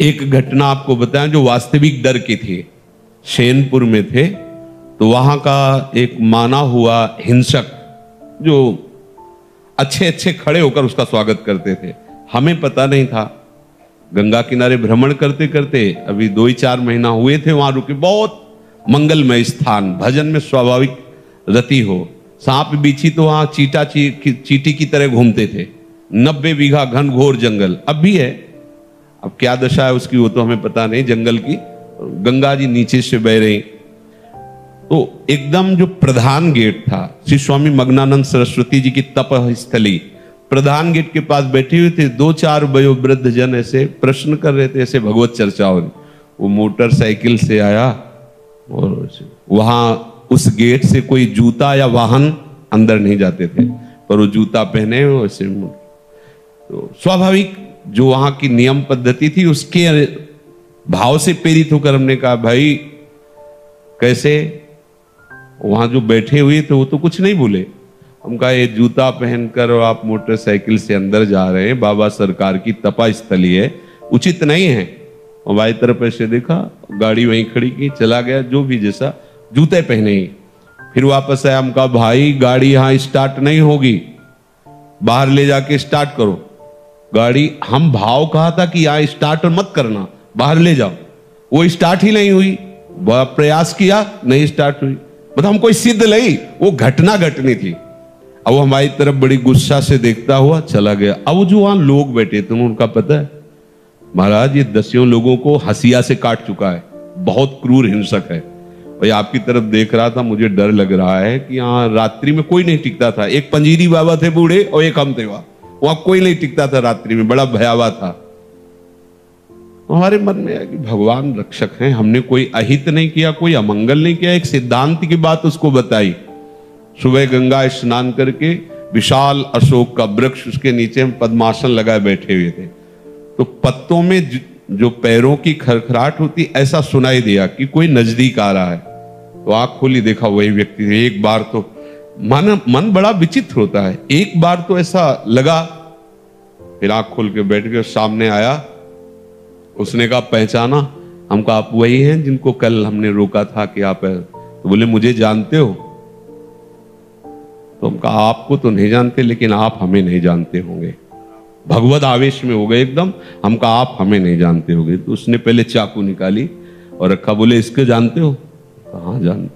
एक घटना आपको बताएं जो वास्तविक डर की थी। शेनपुर में थे तो वहां का एक माना हुआ हिंसक जो अच्छे अच्छे खड़े होकर उसका स्वागत करते थे, हमें पता नहीं था। गंगा किनारे भ्रमण करते करते अभी 2-4 महीना हुए थे वहां रुके। बहुत मंगलमय स्थान, भजन में स्वाभाविक रति हो। सांप बिच्छी तो वहां चीटी की तरह घूमते थे। 90 बीघा घनघोर जंगल अब भी है। अब क्या दशा है उसकी वो तो हमें पता नहीं जंगल की। गंगा जी नीचे से बह रही तो एकदम जो प्रधान गेट था, श्री स्वामी मग्नानंद सरस्वती जी की तप स्थली, प्रधान गेट के पास बैठे हुए थे 2-4 वयोवृद्ध जन ऐसे प्रश्न कर रहे थे, ऐसे भगवत चर्चा हो रही। वो मोटरसाइकिल से आया और वहां उस गेट से कोई जूता या वाहन अंदर नहीं जाते थे, पर वो जूता पहने वैसे तो स्वाभाविक जो वहां की नियम पद्धति थी उसके भाव से प्रेरित होकर हमने कहा भाई कैसे। वहां जो बैठे हुए थे वो तो कुछ नहीं बोले। हम कहा ये जूता पहनकर आप मोटरसाइकिल से अंदर जा रहे हैं, बाबा सरकार की तपा स्थली है, उचित नहीं है। हमारी तरफ ऐसे देखा, गाड़ी वहीं खड़ी की, चला गया जो भी जैसा, जूते पहने ही। फिर वापस आया, हम कहा भाई गाड़ी यहां स्टार्ट नहीं होगी, बाहर ले जाके स्टार्ट करो गाड़ी। हम भाव कहा था कि यहां स्टार्ट मत करना, बाहर ले जाओ। वो स्टार्ट ही नहीं हुई, बड़ा प्रयास किया नहीं स्टार्ट हुई। मतलब हम कोई सिद्ध नहीं, वो घटना घटनी थी। अब वो हमारी तरफ बड़ी गुस्सा से देखता हुआ चला गया। अब जो वहां लोग बैठे थे उनका पता है महाराज ये 10 लोगों को हंसिया से काट चुका है, बहुत क्रूर हिंसक है। भाई आपकी तरफ देख रहा था, मुझे डर लग रहा है कि यहाँ रात्रि में कोई नहीं टिकता था। एक पंजीरी बाबा थे बूढ़े और एक हम थे, वहां कोई नहीं टिकता था रात्रि में, बड़ा भयावह था। हमारे मन में है कि भगवान रक्षक हैं, हमने कोई अहित नहीं किया, कोई अमंगल नहीं किया। एक सिद्धांत की बात उसको बताई। सुबह गंगा स्नान करके विशाल अशोक का वृक्ष, उसके नीचे हम पद्मासन लगाए बैठे हुए थे, तो पत्तों में जो पैरों की खरखराहट होती ऐसा सुनाई दिया कि कोई नजदीक आ रहा है। तो आंख खोली, देखा वही व्यक्ति। एक बार तो मन बड़ा विचित्र होता है, एक बार तो ऐसा लगा, फिर आंख खोल के बैठ गए। सामने आया, उसने कहा पहचाना? हम कहा आप वही हैं जिनको कल हमने रोका था कि आप है। तो बोले मुझे जानते हो? तो हम कहा आपको तो नहीं जानते, लेकिन आप हमें नहीं जानते होंगे। भगवत आवेश में हो गए एकदम। हम कहा आप हमें नहीं जानते होंगे। तो उसने पहले चाकू निकाली और रखा, बोले इसके जानते हो? कहाँ जान